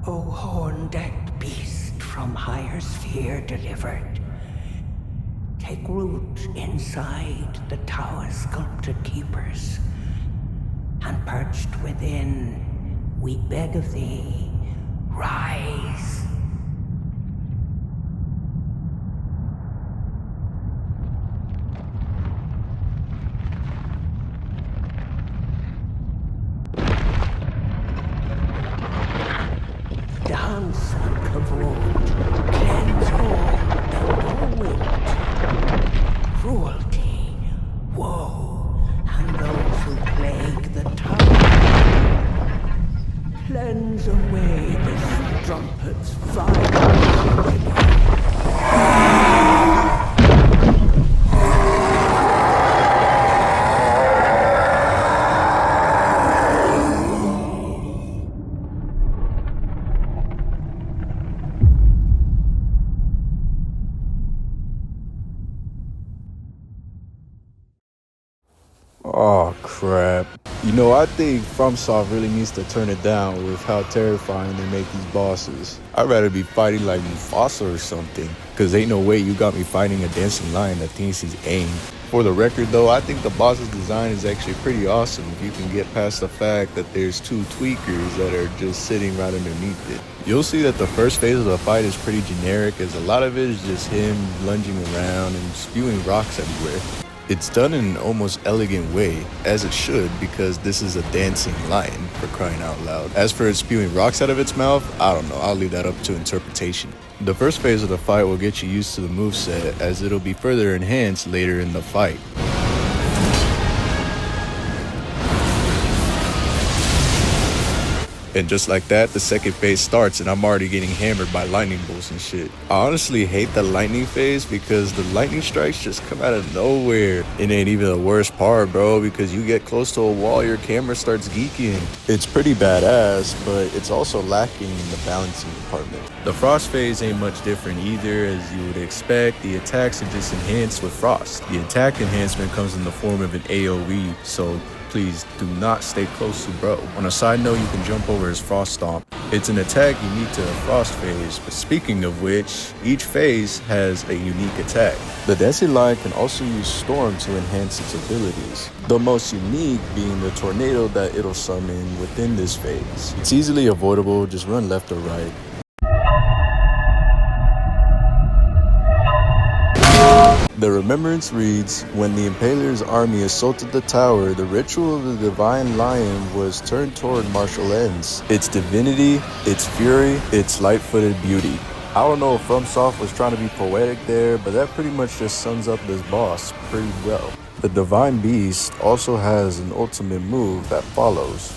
O horn-decked beast from higher sphere delivered, take root inside the tower's sculpted keepers, and perched within, we beg of thee, rise. Dance and kavod, cleanse all and no wit, cruelty, woe, and those who plague the tower. Cleanse away this strumpet's vile. Oh crap. I think FromSoft really needs to turn it down with how terrifying they make these bosses. I'd rather be fighting like Mufasa or something, cause ain't no way you got me fighting a dancing lion that thinks he's AIM. For the record though, I think the boss's design is actually pretty awesome if you can get past the fact that there's two tweakers that are just sitting right underneath it. You'll see that the first phase of the fight is pretty generic, as a lot of it is just him lunging around and spewing rocks everywhere. It's done in an almost elegant way, as it should, because this is a dancing lion, for crying out loud. As for it spewing rocks out of its mouth, I don't know, I'll leave that up to interpretation. The first phase of the fight will get you used to the moveset, as it'll be further enhanced later in the fight. And just like that, the second phase starts and I'm already getting hammered by lightning bolts and shit. I honestly hate the lightning phase because the lightning strikes just come out of nowhere. It ain't even the worst part, bro, because you get close to a wall, your camera starts geeking. It's pretty badass, but it's also lacking in the balancing department. The frost phase ain't much different either, as you would expect. The attacks are just enhanced with frost. The attack enhancement comes in the form of an AoE, so please do not stay close to bro. On a side note, you can jump over his Frost Stomp. It's an attack unique to the Frost phase, but speaking of which, each phase has a unique attack. The Dancing Lion can also use Storm to enhance its abilities, the most unique being the tornado that it'll summon within this phase. It's easily avoidable, just run left or right. The Remembrance reads, when the Impaler's army assaulted the tower, the ritual of the Divine Lion was turned toward martial ends. Its divinity, its fury, its light-footed beauty. I don't know if FromSoft was trying to be poetic there, but that pretty much just sums up this boss pretty well. The Divine Beast also has an ultimate move that follows.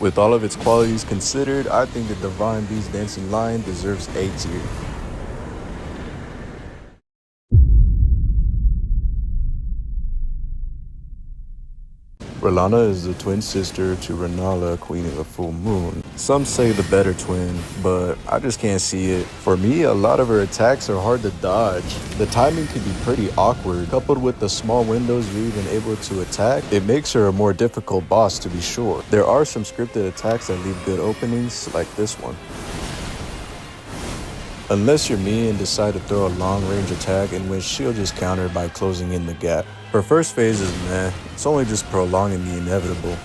With all of its qualities considered, I think the Divine Beast Dancing Lion deserves A tier. R'Lana is the twin sister to Renala, Queen of the Full Moon. Some say the better twin, but I just can't see it. For me, a lot of her attacks are hard to dodge. The timing can be pretty awkward. Coupled with the small windows you're even able to attack, it makes her a more difficult boss to be sure. There are some scripted attacks that leave good openings, like this one. Unless you're me and decide to throw a long-range attack in which she'll just counter by closing in the gap. Her first phase is meh, it's only just prolonging the inevitable.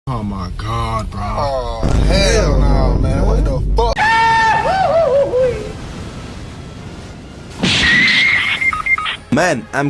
Oh my god, bro. Oh, hell no, man. What the fuck? Man, I'm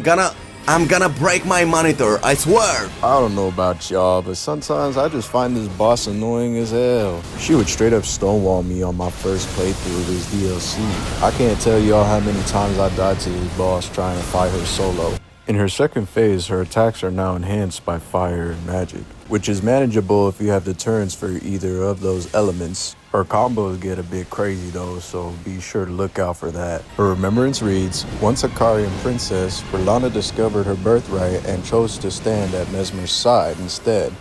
gonna break my monitor, I swear! I don't know about y'all, but sometimes I just find this boss annoying as hell. She would straight up stonewall me on my first playthrough of this DLC. I can't tell y'all how many times I died to this boss trying to fight her solo. In her second phase, her attacks are now enhanced by fire and magic, which is manageable if you have the turns for either of those elements. Her combos get a bit crazy though, so be sure to look out for that. Her Remembrance reads, once a Karian princess, R'Lana discovered her birthright and chose to stand at Mesmer's side instead.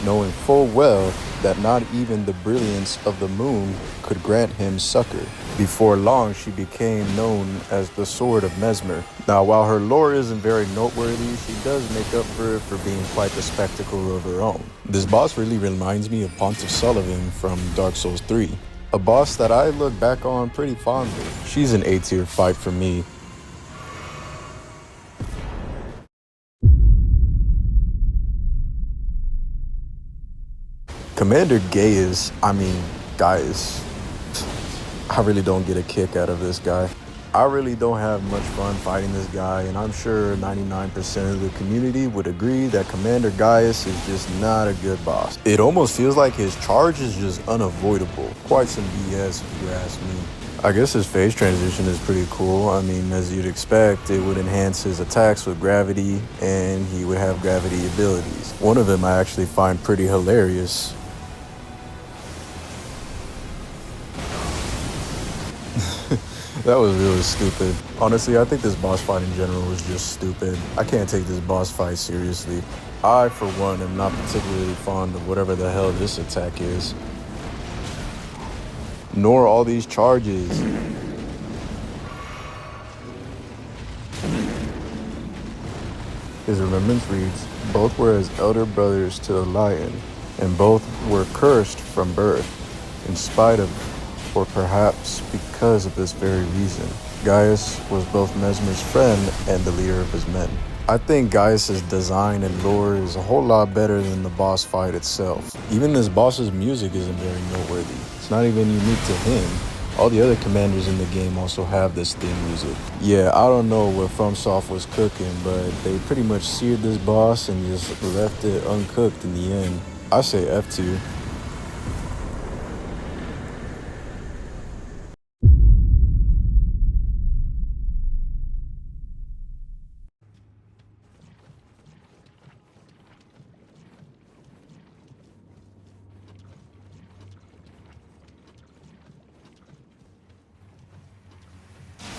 knowing full well that not even the brilliance of the moon could grant him succor. Before long, she became known as the Sword of Mesmer. Now, while her lore isn't very noteworthy, she does make up for it for being quite the spectacle of her own. This boss really reminds me of Pontiff Sullivan from Dark Souls 3, a boss that I look back on pretty fondly. She's an A-tier fight for me. Commander Gaius, Gaius, I really don't get a kick out of this guy. I really don't have much fun fighting this guy, and I'm sure 99% of the community would agree that Commander Gaius is just not a good boss. It almost feels like his charge is just unavoidable. Quite some BS if you ask me. I guess his phase transition is pretty cool. I mean, as you'd expect, it would enhance his attacks with gravity, and he would have gravity abilities. One of them I actually find pretty hilarious. That was really stupid. Honestly, I think this boss fight in general was just stupid. I can't take this boss fight seriously. I, for one, am not particularly fond of whatever the hell this attack is. Nor all these charges. His remembrance reads, both were as elder brothers to the lion, and both were cursed from birth, in spite of, or perhaps because of this very reason. Gaius was both Mesmer's friend and the leader of his men. I think Gaius's design and lore is a whole lot better than the boss fight itself. Even this boss's music isn't very noteworthy. It's not even unique to him. All the other commanders in the game also have this theme music. Yeah, I don't know what FromSoft was cooking, but they pretty much seared this boss and just left it uncooked in the end. I say F2.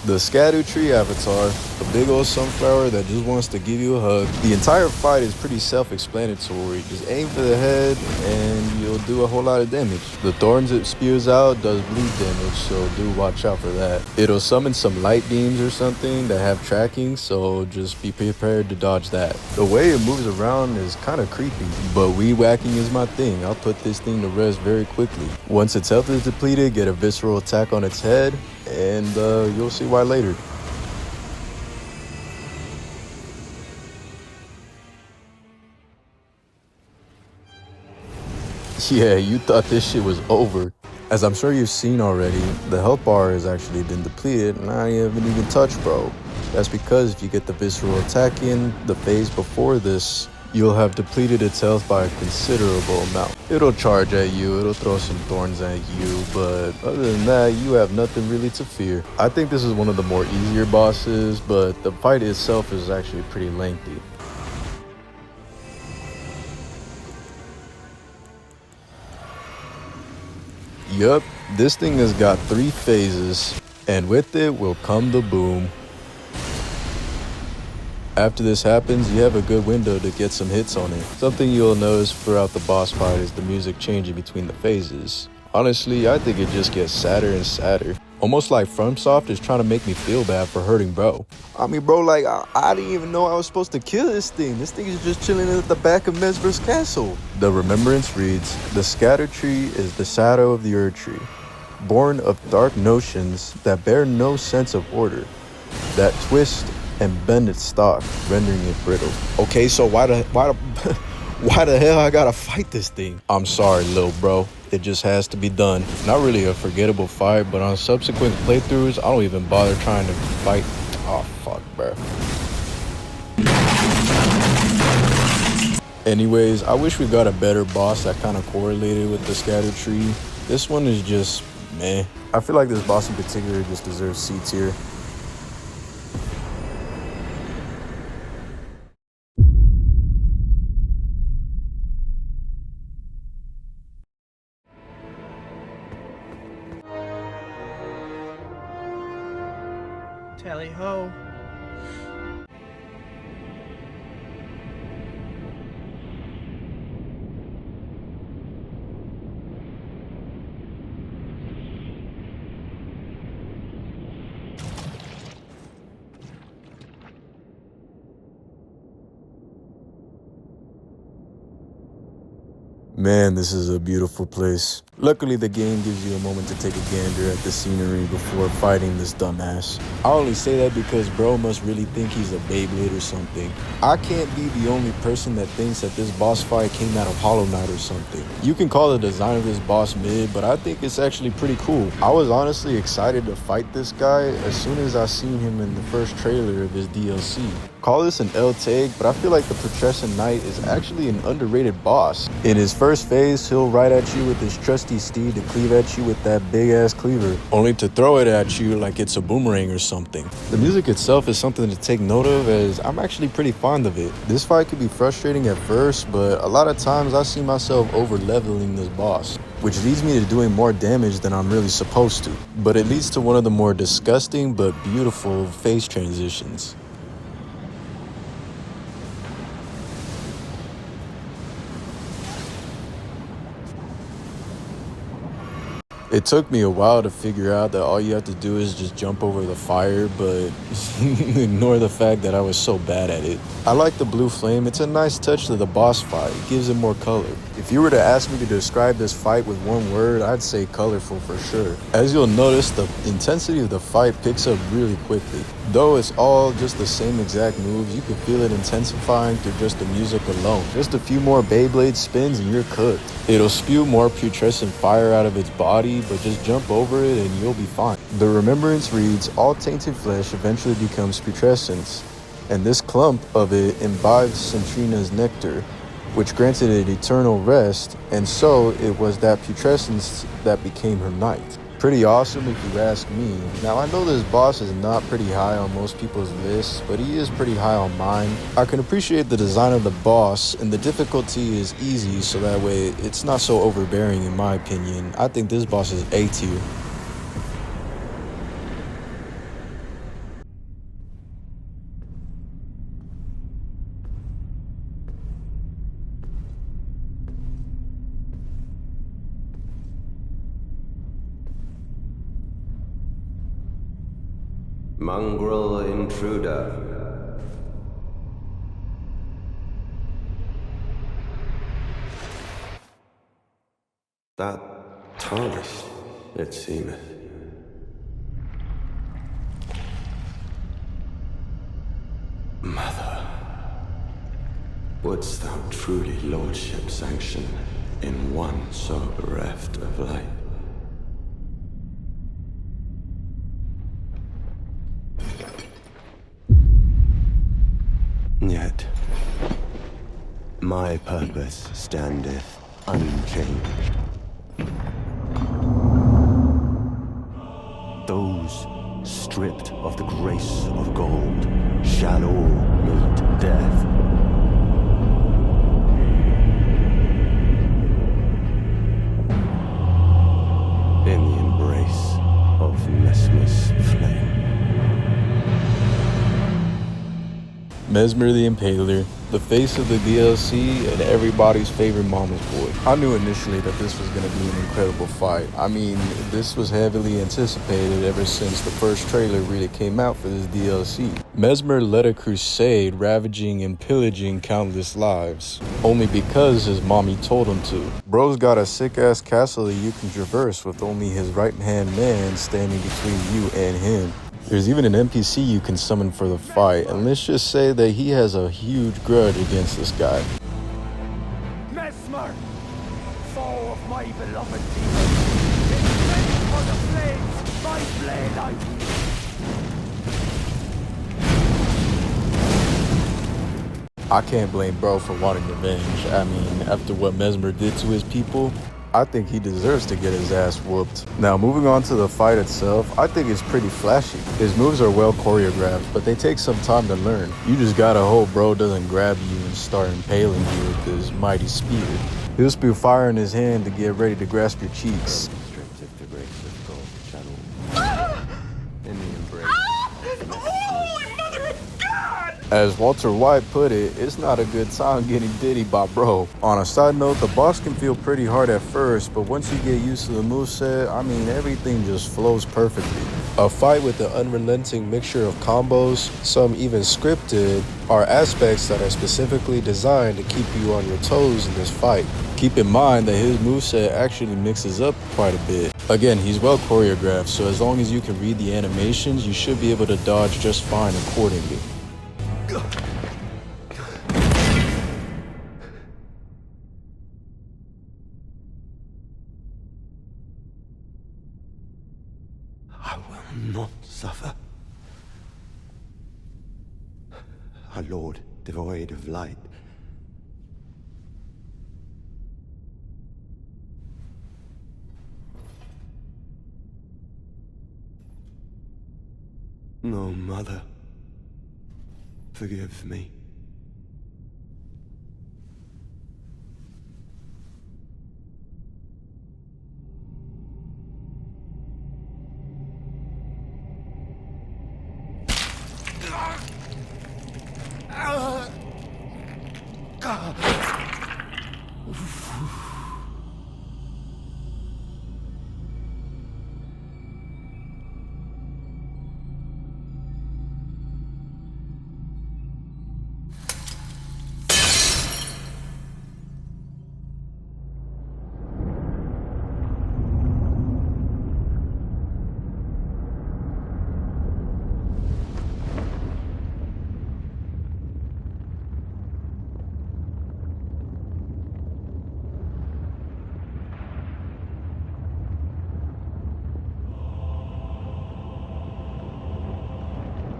The Pt.3 avatar, a big old sunflower that just wants to give you a hug. The entire fight is pretty self-explanatory. Just aim for the head and you'll do a whole lot of damage. The thorns it spews out does bleed damage, so do watch out for that. It'll summon some light beams or something that have tracking, so just be prepared to dodge that. The way it moves around is kind of creepy, but weed whacking is my thing. I'll put this thing to rest very quickly. Once its health is depleted, get a visceral attack on its head, and you'll see why later. Yeah, you thought this shit was over. As I'm sure you've seen already, the health bar has actually been depleted and I haven't even touched bro. That's because if you get the visceral attack in the phase before this, you'll have depleted its health by a considerable amount. It'll charge at you, it'll throw some thorns at you, but other than that, you have nothing really to fear. I think this is one of the more easier bosses, but the fight itself is actually pretty lengthy. Yup, this thing has got 3 phases, and with it will come the boom. After this happens, you have a good window to get some hits on it. Something you'll notice throughout the boss fight is the music changing between the phases. Honestly, I think it just gets sadder and sadder. Almost like FromSoft is trying to make me feel bad for hurting bro. I mean, bro, like, I didn't even know I was supposed to kill this thing. This thing is just chilling at the back of Mesmer's castle. The Remembrance reads, the Pt.3 is the shadow of the Earth Tree, born of dark notions that bear no sense of order, that twist and bend its stalk, rendering it brittle. Okay, so why the hell I gotta fight this thing? I'm sorry, little bro. It just has to be done. Not really a forgettable fight, but on subsequent playthroughs, I don't even bother trying to fight. Oh, fuck, bro. Anyways, I wish we got a better boss that kind of correlated with the Pt.3. This one is just meh. I feel like this boss in particular just deserves C tier. Tally ho. Man, this is a beautiful place. Luckily, the game gives you a moment to take a gander at the scenery before fighting this dumbass. I only say that because bro must really think he's a Beyblade or something. I can't be the only person that thinks that this boss fight came out of Hollow Knight or something. You can call the design of this boss mid, but I think it's actually pretty cool. I was honestly excited to fight this guy as soon as I seen him in the first trailer of his DLC. Call this an L-Tag, but I feel like the Pt.3 Knight is actually an underrated boss. In his first phase, he'll ride at you with his trusty steed to cleave at you with that big-ass cleaver, only to throw it at you like it's a boomerang or something. The music itself is something to take note of, as I'm actually pretty fond of it. This fight could be frustrating at first, but a lot of times I see myself over-leveling this boss, which leads me to doing more damage than I'm really supposed to. But it leads to one of the more disgusting but beautiful phase transitions. It took me a while to figure out that all you have to do is just jump over the fire, but ignore the fact that I was so bad at it. I like the blue flame. It's a nice touch to the boss fight. It gives it more color. If you were to ask me to describe this fight with one word, I'd say colorful for sure. As you'll notice, the intensity of the fight picks up really quickly. Though it's all just the same exact moves, you can feel it intensifying through just the music alone. Just a few more Beyblade spins and you're cooked. It'll spew more putrescent fire out of its body, but just jump over it and you'll be fine. The Remembrance reads, all tainted flesh eventually becomes putrescence, and this clump of it imbibed Centrina's nectar, which granted it eternal rest, and so it was that putrescence that became her knight. Pretty awesome if you ask me. Now I know this boss is not pretty high on most people's lists, but he is pretty high on mine. I can appreciate the design of the boss, and the difficulty is easy, so that way it's not so overbearing in my opinion. I think this boss is A tier. Mongrel intruder. That tarnished, it seemeth. Mother, wouldst thou truly lordship sanction in one so bereft of light? Yet, my purpose standeth unchanged. Those stripped of the grace of gold shall all meet death. In the embrace of Mesmer's flame. Mesmer the Impaler, the face of the DLC, and everybody's favorite mama's boy. I knew initially that this was going to be an incredible fight. I mean, this was heavily anticipated ever since the first trailer really came out for this DLC. Mesmer led a crusade, ravaging and pillaging countless lives, only because his mommy told him to. Bro's got a sick-ass castle that you can traverse with only his right-hand man standing between you and him. There's even an NPC you can summon for the fight, and let's just say that he has a huge grudge against this guy. Mesmer, foe of my beloved people, it's ready for the flames, my blade I I can't blame bro for wanting revenge. I mean, after what Mesmer did to his people, I think he deserves to get his ass whooped. Now, moving on to the fight itself, I think it's pretty flashy. His moves are well choreographed, but they take some time to learn. You just gotta hope bro doesn't grab you and start impaling you with his mighty spear. He'll spew fire in his hand to get ready to grasp your cheeks. As Walter White put it, it's not a good time getting diddy by bro. On a side note, the boss can feel pretty hard at first, but once you get used to the moveset, I mean, everything just flows perfectly. A fight with an unrelenting mixture of combos, some even scripted, are aspects that are specifically designed to keep you on your toes in this fight. Keep in mind that his moveset actually mixes up quite a bit. Again, he's well choreographed, so as long as you can read the animations, you should be able to dodge just fine accordingly. I will not suffer. A lord devoid of light. No, mother. Forgive me.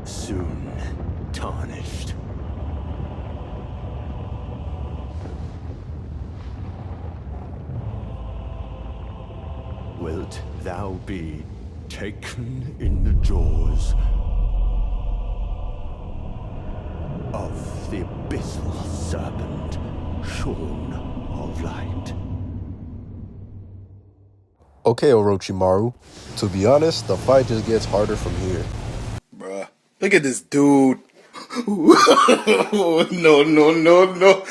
Soon tarnished. Wilt thou be taken in the jaws of the abyssal serpent, shorn of light? Okay, Orochimaru. To be honest, the fight just gets harder from here. Bruh. Look at this dude. No, no, no, no.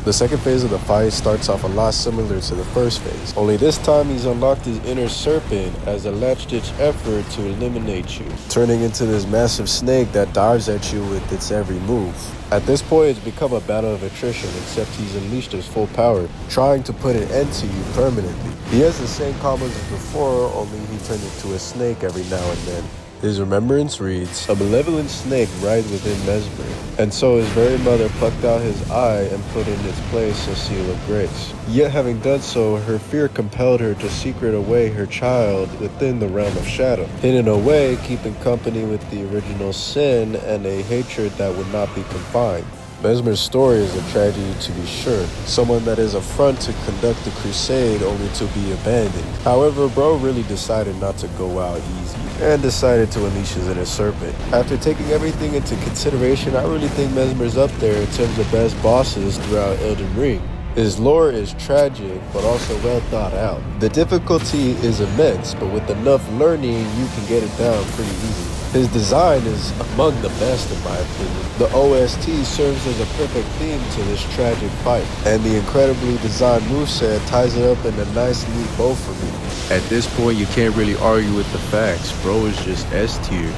The second phase of the fight starts off a lot similar to the first phase, only this time he's unlocked his inner serpent as a last-ditch effort to eliminate you, turning into this massive snake that dives at you with its every move. At this point, it's become a battle of attrition, except he's unleashed his full power, trying to put an end to you permanently. He has the same combos as before, only he turns into a snake every now and then. His remembrance reads, "A malevolent snake right within Mesmer," and so his very mother plucked out his eye and put in its place a seal of grace. Yet having done so, her fear compelled her to secret away her child within the realm of shadow, hidden away, keeping company with the original sin and a hatred that would not be confined. Mesmer's story is a tragedy to be sure, someone that is a front to conduct the crusade only to be abandoned. However, bro really decided not to go out easy, and decided to unleash his inner serpent. After taking everything into consideration, I really think Mesmer's up there in terms of best bosses throughout Elden Ring. His lore is tragic, but also well thought out. The difficulty is immense, but with enough learning, you can get it down pretty easy. His design is among the best in my opinion. The OST serves as a perfect theme to this tragic fight, and the incredibly designed moveset ties it up in a nice neat bow for me. At this point, you can't really argue with the facts. Bro is just S tier.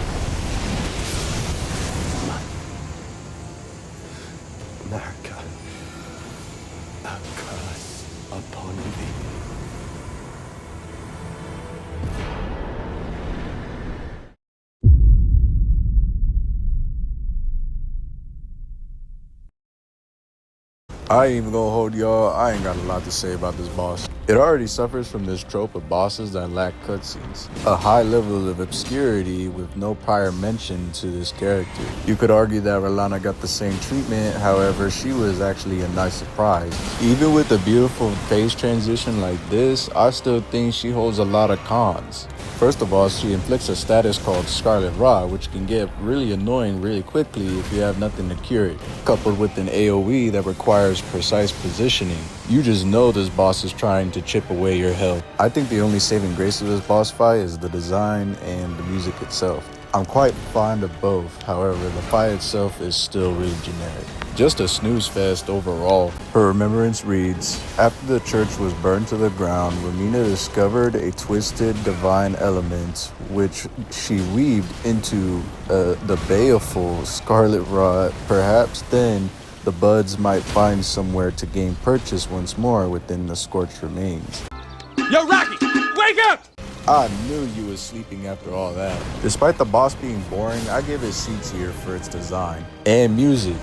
America, a curse upon thee. I ain't even gonna hold y'all, I ain't got a lot to say about this boss. It already suffers from this trope of bosses that lack cutscenes. A high level of obscurity with no prior mention to this character. You could argue that R'Lana got the same treatment, however, she was actually a nice surprise. Even with a beautiful phase transition like this, I still think she holds a lot of cons. First of all, she inflicts a status called Scarlet Rot, which can get really annoying really quickly if you have nothing to cure it. Coupled with an AoE that requires precise positioning, you just know this boss is trying to chip away your health. I think the only saving grace of this boss fight is the design and the music itself. I'm quite fond of both, however, the fight itself is still really generic. Just a snooze fest overall. Her remembrance reads, after the church was burned to the ground, Romina discovered a twisted divine element which she weaved into the baleful scarlet rod. Perhaps then the buds might find somewhere to gain purchase once more within the scorched remains. Yo, Rocky, wake up! I knew you was sleeping after all that. Despite the boss being boring, I give it C tier for its design and music.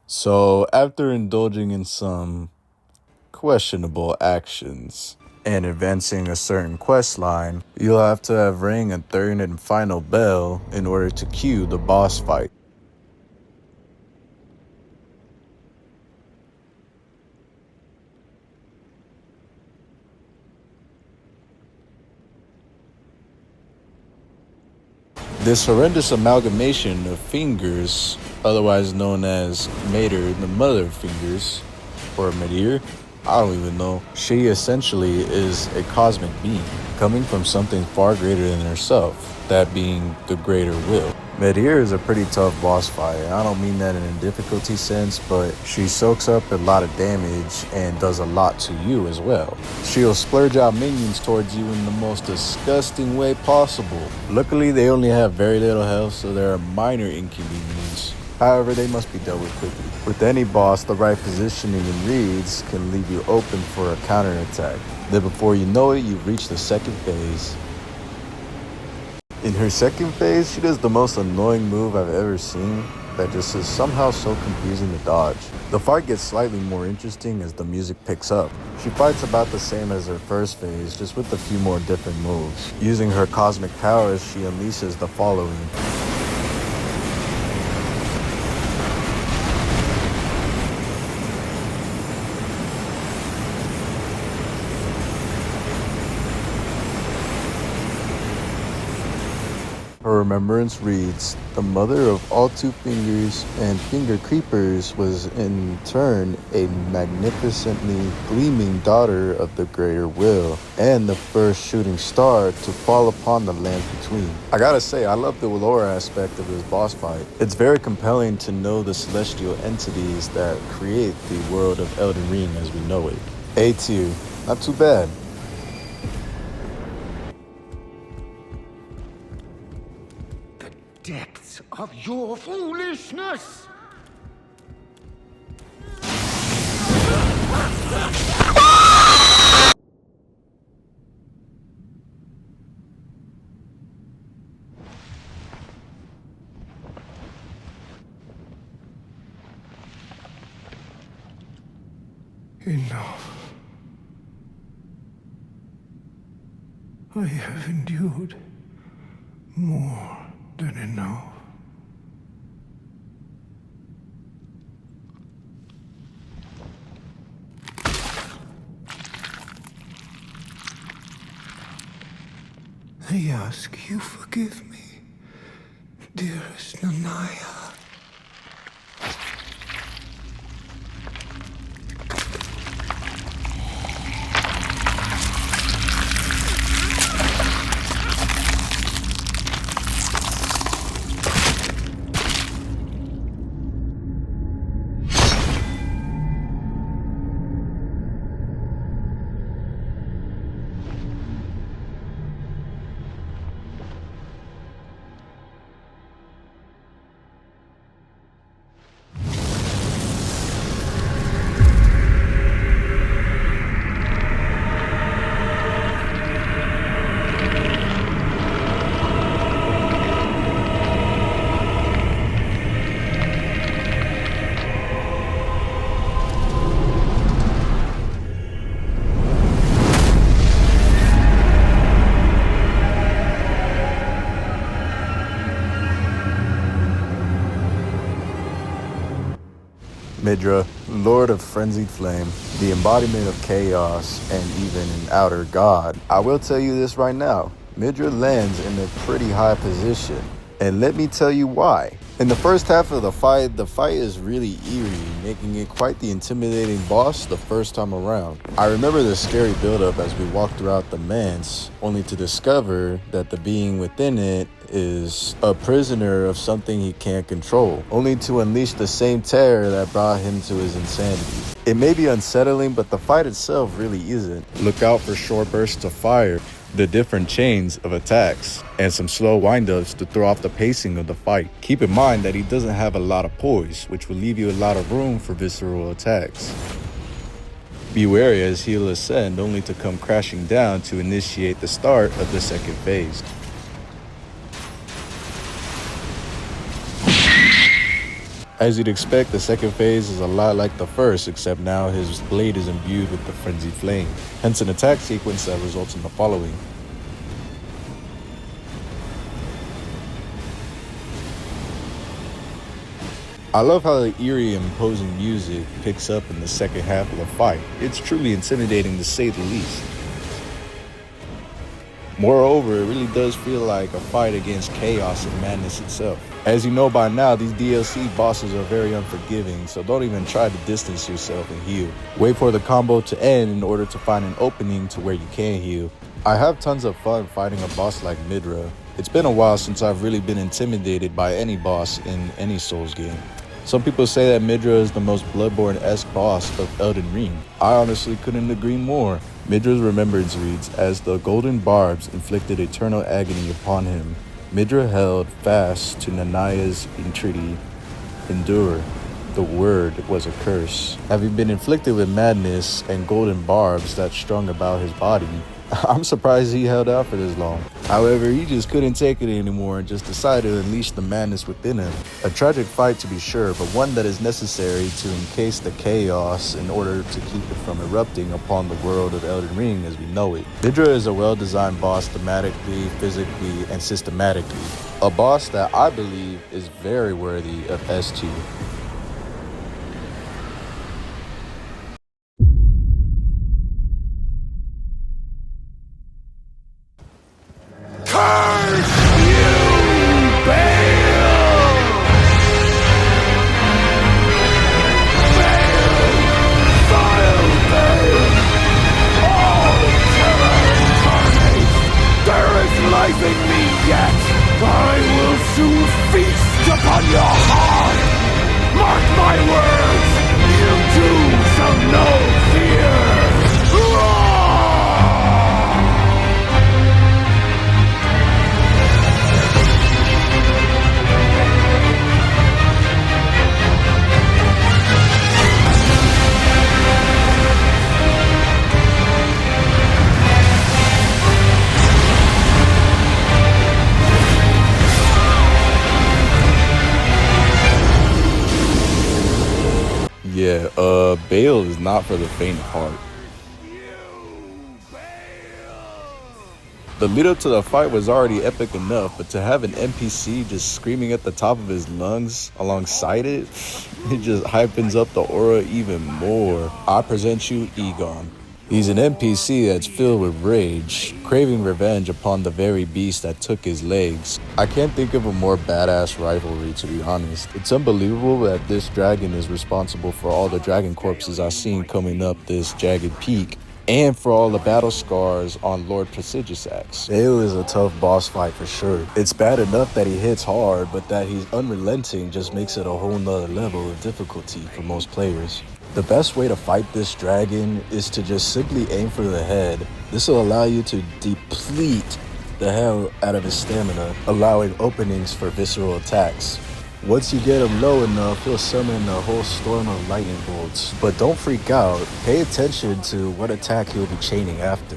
So, after indulging in some questionable actions and advancing a certain quest line, you'll have to have rang a third and final bell in order to cue the boss fight. This horrendous amalgamation of fingers, otherwise known as Mater, the Mother of Fingers, or Medir, I don't even know. She essentially is a cosmic being, coming from something far greater than herself, that being the greater will. Medir is a pretty tough boss fight, and I don't mean that in a difficulty sense, but she soaks up a lot of damage and does a lot to you as well. She'll splurge out minions towards you in the most disgusting way possible. Luckily, they only have very little health, so there are minor inconveniences. However, they must be dealt with quickly. With any boss, the right positioning and reads can leave you open for a counterattack. Then before you know it, you've reached the second phase. In her second phase, she does the most annoying move I've ever seen that just is somehow so confusing to dodge. The fight gets slightly more interesting as the music picks up. She fights about the same as her first phase, just with a few more different moves. Using her cosmic powers, she unleashes the following. Her remembrance reads, the mother of all two fingers and finger creepers was in turn a magnificently gleaming daughter of the greater will, and the first shooting star to fall upon the land between. I gotta say, I love the lore aspect of this boss fight. It's very compelling to know the celestial entities that create the world of Elden Ring as we know it. A tier, not too bad. Depths of your foolishness! Enough. I have endured more than enough. I ask you forgive me, dearest Nanaya. Midra, Lord of Frenzied Flame, the embodiment of chaos, and even an outer god. I will tell you this right now, Midra lands in a pretty high position. And let me tell you why. In the first half of the fight is really eerie, making it quite the intimidating boss the first time around. I remember the scary buildup as we walked throughout the manse, only to discover that the being within it is a prisoner of something he can't control, only to unleash the same terror that brought him to his insanity. It may be unsettling, but the fight itself really isn't. Look out for short bursts of fire, the different chains of attacks, and some slow windups to throw off the pacing of the fight. Keep in mind that he doesn't have a lot of poise, which will leave you a lot of room for visceral attacks. Be wary as he'll ascend only to come crashing down to initiate the start of the second phase. As you'd expect, the second phase is a lot like the first, except now his blade is imbued with the frenzied flame, hence an attack sequence that results in the following. I love how the eerie and imposing music picks up in the second half of the fight. It's truly intimidating to say the least. Moreover, it really does feel like a fight against chaos and madness itself. As you know by now, these DLC bosses are very unforgiving, so don't even try to distance yourself and heal. Wait for the combo to end in order to find an opening to where you can heal. I have tons of fun fighting a boss like Midra. It's been a while since I've really been intimidated by any boss in any Souls game. Some people say that Midra is the most Bloodborne-esque boss of Elden Ring. I honestly couldn't agree more. Midra's Remembrance reads, as the golden barbs inflicted eternal agony upon him, Midra held fast to Nanaya's entreaty. Endure. The word was a curse. Having been inflicted with madness and golden barbs that strung about his body, I'm surprised he held out for this long. However, he just couldn't take it anymore and just decided to unleash the madness within him. A tragic fight to be sure, but one that is necessary to encase the chaos in order to keep it from erupting upon the world of Elden Ring as we know it. Midra is a well-designed boss thematically, physically, and systematically. A boss that I believe is very worthy of S tier. Yeah, Bale is not for the faint of heart. The lead up to the fight was already epic enough, but to have an NPC just screaming at the top of his lungs alongside it, it just hypens up the aura even more. I present you Egon. He's an NPC that's filled with rage, craving revenge upon the very beast that took his legs. I can't think of a more badass rivalry, to be honest. It's unbelievable that this dragon is responsible for all the dragon corpses I've seen coming up this jagged peak, and for all the battle scars on Lord Prestigious Axe. Bale is a tough boss fight for sure. It's bad enough that he hits hard, but that he's unrelenting just makes it a whole nother level of difficulty for most players. The best way to fight this dragon is to just simply aim for the head. This will allow you to deplete the hell out of his stamina, allowing openings for visceral attacks. Once you get him low enough, he'll summon a whole storm of lightning bolts. But don't freak out, pay attention to what attack he'll be chaining after.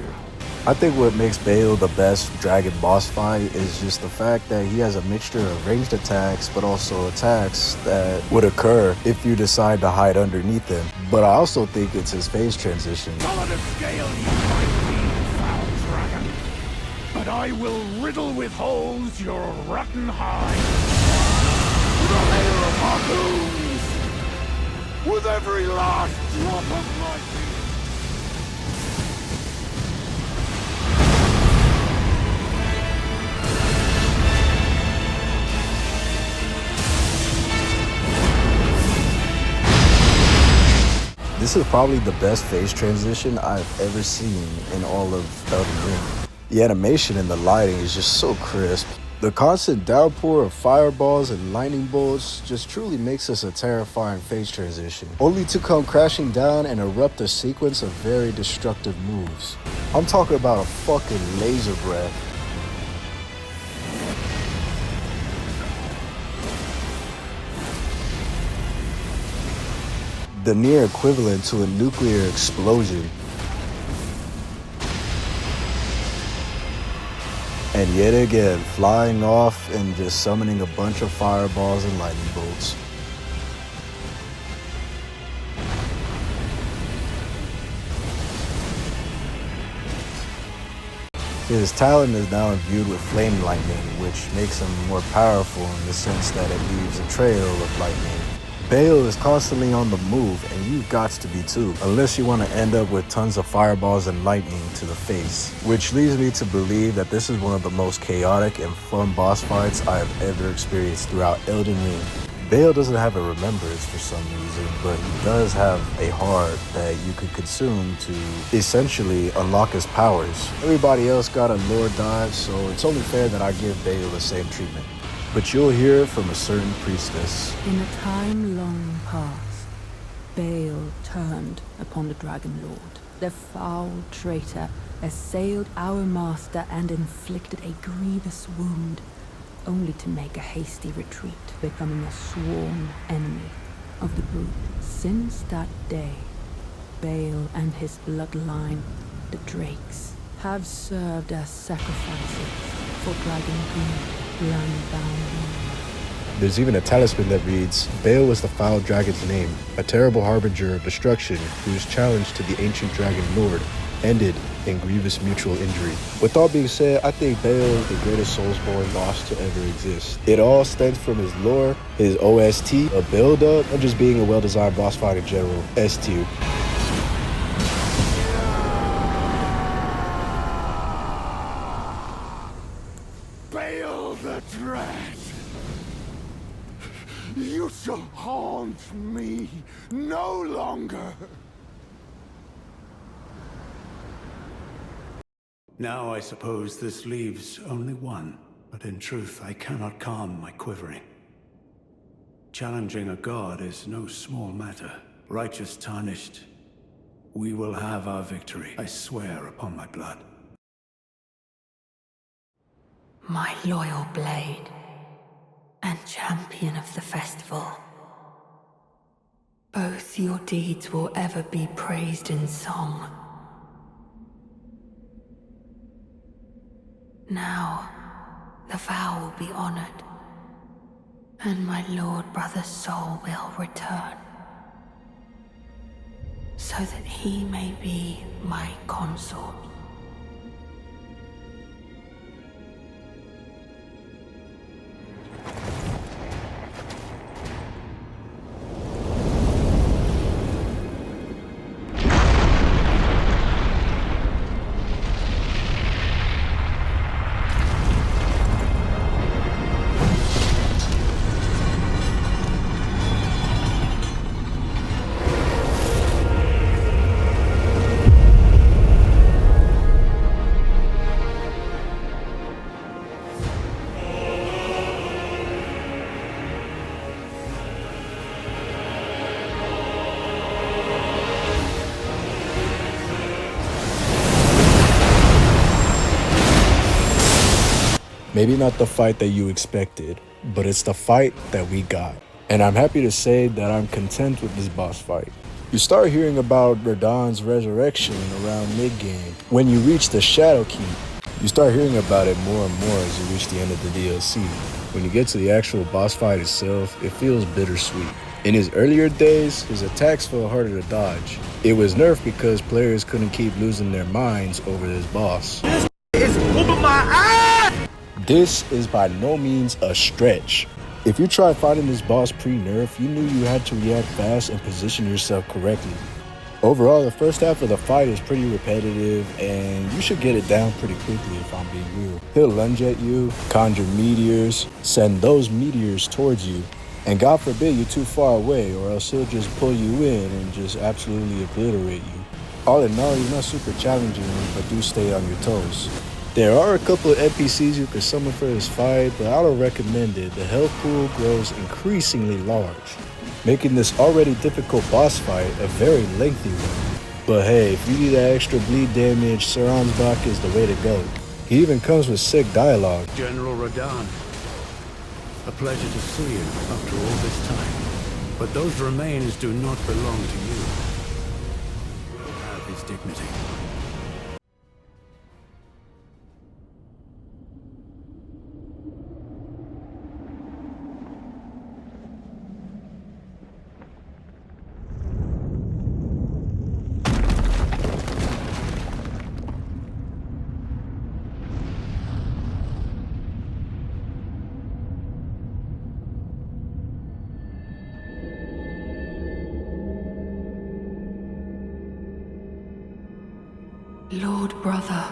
I think what makes Bale the best dragon boss fight is just the fact that he has a mixture of ranged attacks, but also attacks that would occur if you decide to hide underneath him. But I also think it's his phase transition. Solid of scale you might be, foul dragon, but I will riddle with holes your rotten hide. The lair of harpoons, with every last drop of my being. This is probably the best phase transition I've ever seen in all of Elden Ring. The animation and the lighting is just so crisp. The constant downpour of fireballs and lightning bolts just truly makes this a terrifying phase transition, only to come crashing down and erupt a sequence of very destructive moves. I'm talking about a fucking laser breath. The near equivalent to a nuclear explosion. And yet again, flying off and just summoning a bunch of fireballs and lightning bolts. His talent is now imbued with flame lightning, which makes him more powerful in the sense that it leaves a trail of lightning. Bale is constantly on the move, and you've got to be too, unless you want to end up with tons of fireballs and lightning to the face. Which leads me to believe that this is one of the most chaotic and fun boss fights I have ever experienced throughout Elden Ring. Bale doesn't have a remembrance for some reason, but he does have a heart that you could consume to essentially unlock his powers. Everybody else got a lore dive, so it's only fair that I give Bale the same treatment. But you'll hear from a certain priestess. In a time long past, Bale turned upon the Dragon Lord. The foul traitor assailed our master and inflicted a grievous wound, only to make a hasty retreat, becoming a sworn enemy of the brute. Since that day, Bale and his bloodline, the Drakes, have served as sacrifices for Dragon King. There's even a talisman that reads, Bale was the foul dragon's name, a terrible harbinger of destruction whose challenge to the ancient dragon lord ended in grievous mutual injury. With all being said, I think Bale is the greatest Soulsborne boss to ever exist. It all stems from his lore, his OST, a build-up, and just being a well-designed boss fight in general. S tier. Bale the Dread! You shall haunt me no longer! Now I suppose this leaves only one, but in truth I cannot calm my quivering. Challenging a god is no small matter. Righteous tarnished, we will have our victory. I swear upon my blood. My loyal blade and champion of the festival. Both your deeds will ever be praised in song. Now, the vow will be honored, and my lord brother's soul will return, so that he may be my consort. Maybe not the fight that you expected, but it's the fight that we got. And I'm happy to say that I'm content with this boss fight. You start hearing about Radahn's resurrection around mid-game. When you reach the Shadow Keep, you start hearing about it more and more as you reach the end of the DLC. When you get to the actual boss fight itself, it feels bittersweet. In his earlier days, his attacks felt harder to dodge. It was nerfed because players couldn't keep losing their minds over this boss. It's whooping my ass! This is by no means a stretch. If you tried fighting this boss pre-nerf, you knew you had to react fast and position yourself correctly. Overall, the first half of the fight is pretty repetitive, and you should get it down pretty quickly if I'm being real. He'll lunge at you, conjure meteors, send those meteors towards you, And God forbid you're too far away, or else he'll just pull you in and just absolutely obliterate you. All in all, he's not super challenging, but do stay on your toes. There are a couple of NPCs you can summon for this fight, but I don't recommend it. The health pool grows increasingly large, making this already difficult boss fight a very lengthy one. But hey, if you need that extra bleed damage, Saransbach is the way to go. He even comes with sick dialogue. General Radahn, a pleasure to see you after all this time. But those remains do not belong to you. You have his dignity. Lord brother.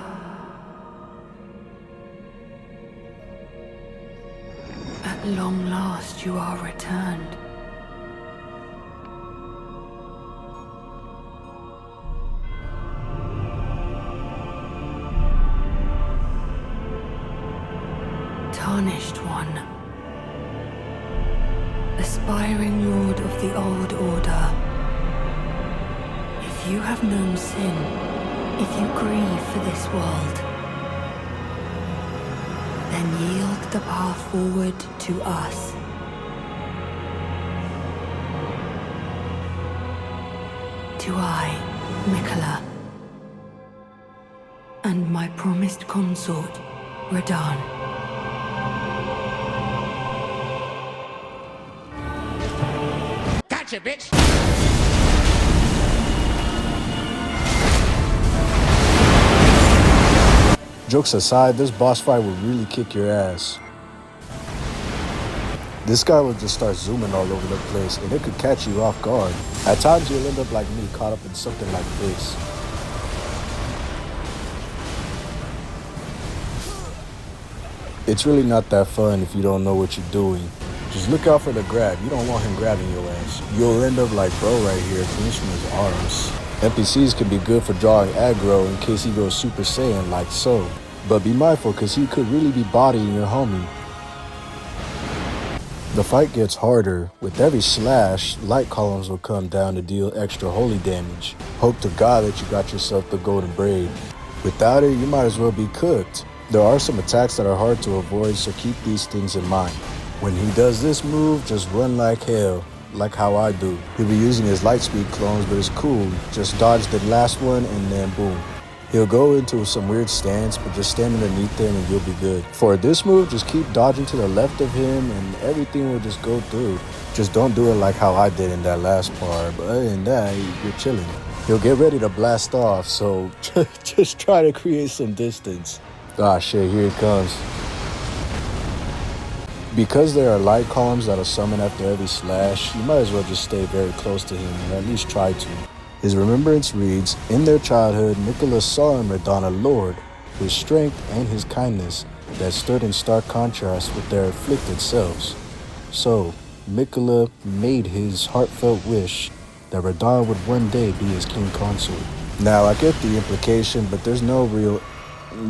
At long last you are returned. Tarnished one. Aspiring lord of the old order. If you have known sin, if you grieve for this world, then yield the path forward to us. To I, Miquella, and my promised consort, Radahn. Gotcha, bitch! Jokes aside, this boss fight will really kick your ass. This guy will just start zooming all over the place, and it could catch you off guard. At times, you'll end up like me, caught up in something like this. It's really not that fun if you don't know what you're doing. Just look out for the grab. You don't want him grabbing your ass. You'll end up like bro right here, finishing his arms. NPCs can be good for drawing aggro in case he goes Super Saiyan like so. But be mindful, cause he could really be bodying your homie. The fight gets harder. With every slash, light columns will come down to deal extra holy damage. Hope to God that you got yourself the golden braid. Without it, you might as well be cooked. There are some attacks that are hard to avoid, so keep these things in mind. When he does this move, just run like hell, like how I do. He'll be using his lightspeed clones, but it's cool. Just dodge the last one and then boom. He'll go into some weird stance, but just stand underneath them and you'll be good. For this move, just keep dodging to the left of him and everything will just go through. Just don't do it like how I did in that last part, but other than that, you're chilling. He'll get ready to blast off, so just try to create some distance. Ah shit, here it comes. Because there are light columns that'll summon after every slash, you might as well just stay very close to him and at least try to. His remembrance reads, in their childhood, Miquella saw in Radahn a lord, his strength and his kindness that stood in stark contrast with their afflicted selves. So, Miquella made his heartfelt wish that Radahn would one day be his king consort. Now, I get the implication, but there's no real,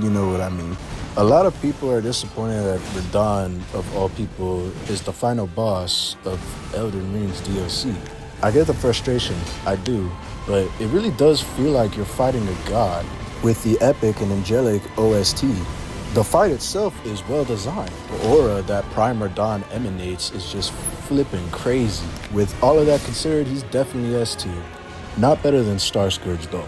you know what I mean. A lot of people are disappointed that Radahn, of all people, is the final boss of Elden Ring's DLC. I get the frustration, I do, but it really does feel like you're fighting a god. With the epic and angelic OST, the fight itself is well designed. The aura that Prime Radahn emanates is just flipping crazy. With all of that considered, he's definitely S tier. Not better than Starscourge though.